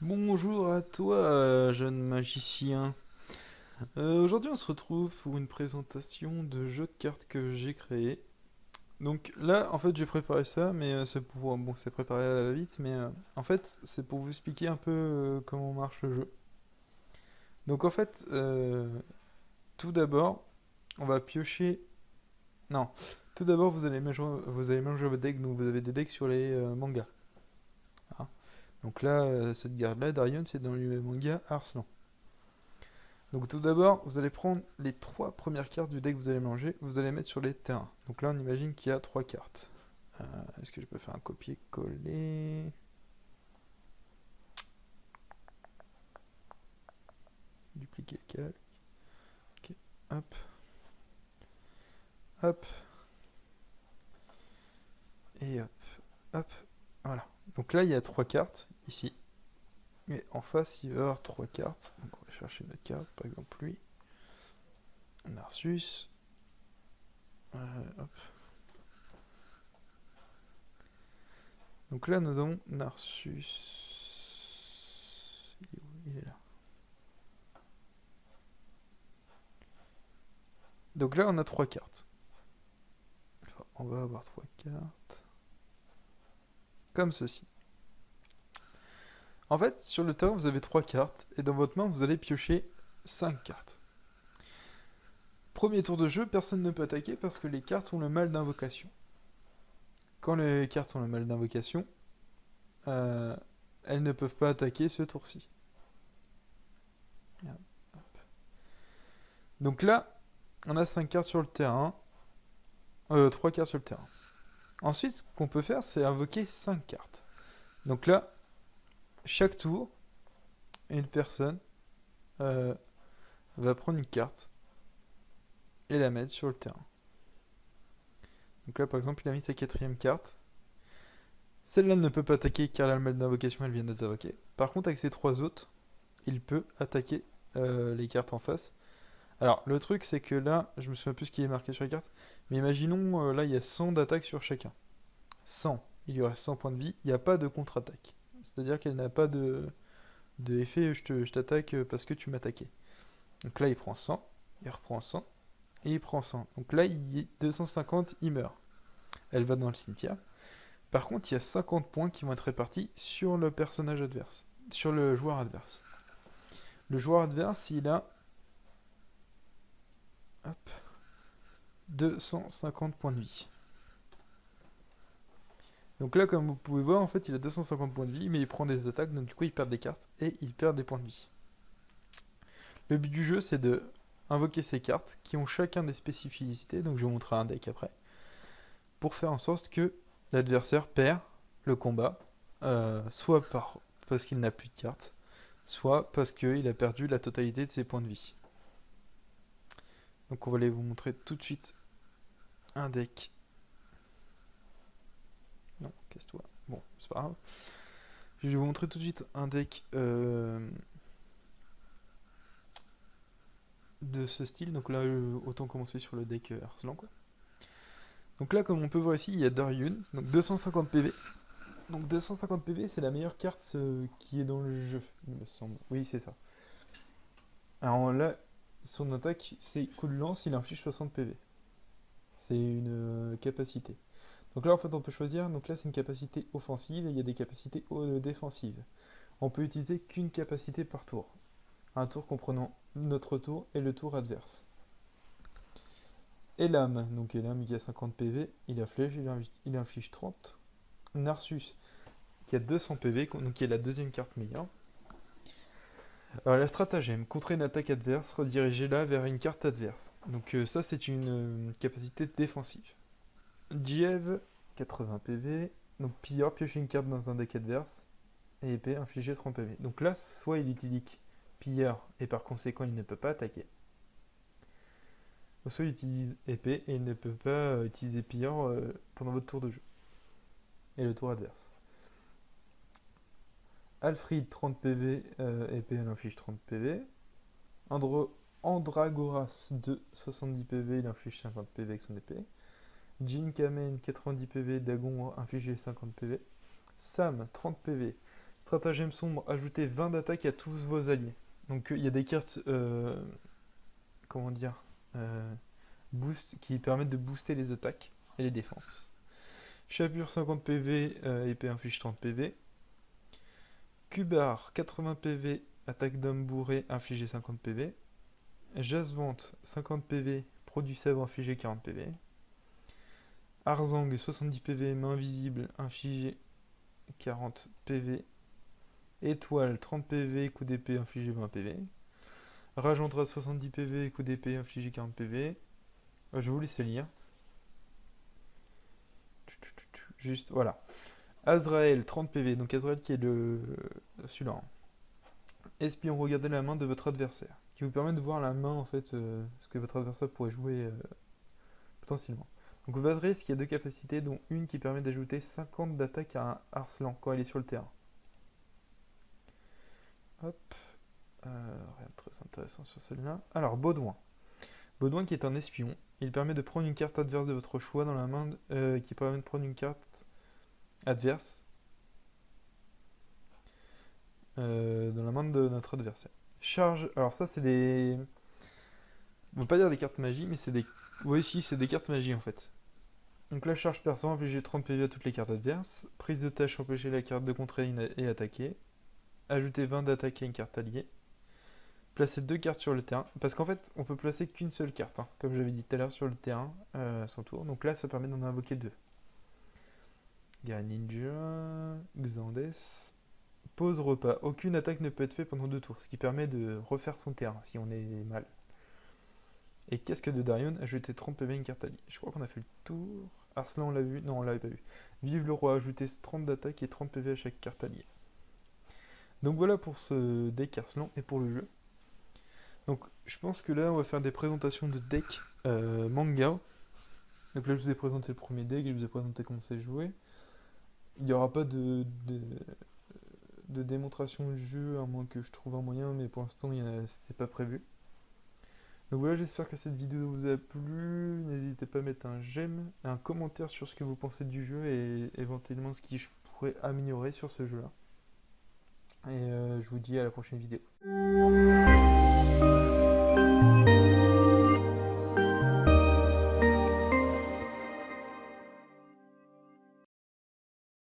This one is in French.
Bonjour à toi, jeune magicien. Aujourd'hui, on se retrouve pour une présentation de jeu de cartes que j'ai créé. Donc là, en fait, j'ai préparé ça, mais c'est pour bon, c'est préparé à la va-vite, mais en fait, c'est pour vous expliquer un peu comment marche le jeu. Donc en fait, tout d'abord, on va piocher. Non, tout d'abord, vous allez mélanger votre deck. Donc vous avez des decks sur les mangas, hein. Donc là, cette garde-là, Darion, c'est dans le manga Arslan. Donc tout d'abord, vous allez prendre les trois premières cartes du deck que vous allez mélanger, vous allez mettre sur les terrains. Donc là, on imagine qu'il y a trois cartes. Est-ce que je peux faire un copier-coller? Dupliquer le calque. Ok, hop, hop, et hop, hop. Voilà. Donc là, il y a trois cartes, ici. Et en face, il va y avoir trois cartes. Donc on va chercher notre carte, par exemple lui. Narsus. Hop. Donc là, nous avons Narsus. Il est où? Il est là. Donc là, on a trois cartes. Enfin, on va avoir trois cartes. Comme ceci. En fait, sur le terrain, vous avez trois cartes. Et dans votre main, vous allez piocher 5 cartes. Premier tour de jeu, personne ne peut attaquer parce que les cartes ont le mal d'invocation. Quand les cartes ont le mal d'invocation, euh, elles ne peuvent pas attaquer ce tour-ci. Donc là, on a 5 cartes sur le terrain. 3 cartes sur le terrain. Ensuite, ce qu'on peut faire, c'est invoquer 5 cartes. Donc là, chaque tour, une personne euh, va prendre une carte et la mettre sur le terrain. Donc là, par exemple, il a mis sa quatrième carte. Celle-là ne peut pas attaquer car elle a le mal d'invocation, elle vient de t'invoquer. Par contre, avec ces trois autres, il peut attaquer les cartes en face. Alors, le truc, c'est que là, je me souviens plus ce qui est marqué sur les cartes, mais imaginons, là, il y a 100 d'attaque sur chacun. 100, il y aura 100 points de vie, il n'y a pas de contre-attaque. C'est-à-dire qu'elle n'a pas de effet je t'attaque parce que tu m'attaquais. Donc là, il prend 100, il reprend 100, et il prend 100. Donc là, il est 250, il meurt. Elle va dans le cimetière. Par contre, il y a 50 points qui vont être répartis sur le personnage adverse, sur le joueur adverse. Le joueur adverse, il a hop, 250 points de vie. Donc là, comme vous pouvez voir, en fait, il a 250 points de vie, mais il prend des attaques, donc du coup, il perd des cartes et il perd des points de vie. Le but du jeu, c'est de invoquer ces cartes qui ont chacun des spécificités, donc je vais vous montrer un deck après, pour faire en sorte que l'adversaire perd le combat, soit parce qu'il n'a plus de cartes, soit parce qu'il a perdu la totalité de ses points de vie. Donc on va aller vous montrer tout de suite un deck. Non, casse-toi. Bon, c'est pas grave. Je vais vous montrer tout de suite un deck de ce style. Donc là, autant commencer sur le deck Arslan, quoi. Donc là, comme on peut voir ici, il y a Daryun, donc 250 PV. Donc 250 PV, c'est la meilleure carte qui est dans le jeu, il me semble. Oui, c'est ça. Alors là, son attaque, c'est coup de lance, il inflige 60 PV. C'est une capacité. Donc là, en fait, on peut choisir. Donc là, c'est une capacité offensive et il y a des capacités défensives. On peut utiliser qu'une capacité par tour. Un tour comprenant notre tour et le tour adverse. Elam, donc Elam qui a 50 PV, il inflige 30. Narsus qui a 200 PV, donc qui est la deuxième carte meilleure. Alors la stratagème, contrer une attaque adverse, redirigez-la vers une carte adverse. Donc ça c'est une capacité défensive. Diev, 80 PV, donc pilleur, piocher une carte dans un deck adverse, et épée, infliger 30 PV. Donc là, soit il utilise pilleur et par conséquent il ne peut pas attaquer, soit il utilise épée et il ne peut pas utiliser pilleur pendant votre tour de jeu, et le tour adverse. Alfred, 30 PV, épée, elle inflige 30 PV. Andragoras 2, 70 PV, il inflige 50 PV avec son épée. Jin Kamen, 90 PV, Dagon infligé 50 PV. Sam, 30 PV, Stratagème sombre, ajoutez 20 d'attaque à tous vos alliés. Donc il y a des cartes, comment dire, boost, qui permettent de booster les attaques et les défenses. Chapure 50 PV, épée inflige 30 PV. Cubar 80 PV, attaque d'homme bourré, infligé 50 PV. Jasvante 50 PV, produit sèvre, infligé 40 PV. Arzang 70 PV, main visible, infligé 40 PV. Étoile 30 PV, coup d'épée, infligé 20 PV. Ragentra 70 PV, coup d'épée, infligé 40 PV. Je vais vous laisser lire. Juste, voilà. Azrael 30 PV, donc Azrael qui est celui-là, hein. Espion, regardez la main de votre adversaire, qui vous permet de voir la main en fait, ce que votre adversaire pourrait jouer potentiellement. Donc Vazris qui a deux capacités, dont une qui permet d'ajouter 50 d'attaque à un Arslan quand il est sur le terrain. Hop, rien de très intéressant sur celle-là. Alors Baudouin. Baudouin qui est un espion, il permet de prendre une carte adverse de votre choix dans la main, qui permet de prendre une carte adverse dans la main de notre adversaire. Charge, alors ça c'est des... On va pas dire des cartes magie, mais c'est des... Oui, si, c'est des cartes magie en fait. Donc la charge perçant, infliger 30 PV à toutes les cartes adverses. Prise de tâche, empêcher la carte de contrer et attaquer. Ajouter 20 d'attaque à une carte alliée. Placer deux cartes sur le terrain. Parce qu'en fait, on peut placer qu'une seule carte, hein, comme j'avais dit tout à l'heure sur le terrain, à son tour. Donc là, ça permet d'en invoquer deux. Guerre Ninja, Xandes. Pause repas. Aucune attaque ne peut être faite pendant 2 tours, ce qui permet de refaire son terrain si on est mal. Et Casque de Darion, ajouter 30 PV à une carte alliée. Je crois qu'on a fait le tour. Arslan, on l'a vu? Non, on l'avait pas vu. Vive le roi, ajouter 30 d'attaque et 30 PV à chaque carte alliée. Donc voilà pour ce deck Arslan et pour le jeu. Donc je pense que là on va faire des présentations de deck manga. Donc là je vous ai présenté le premier deck, je vous ai présenté comment c'est joué. Il n'y aura pas de démonstration de jeu à moins que je trouve un moyen, mais pour l'instant c'est pas prévu. Donc voilà, j'espère que cette vidéo vous a plu. N'hésitez pas à mettre un j'aime, un commentaire sur ce que vous pensez du jeu et éventuellement ce que je pourrais améliorer sur ce jeu là. Et je vous dis à la prochaine vidéo.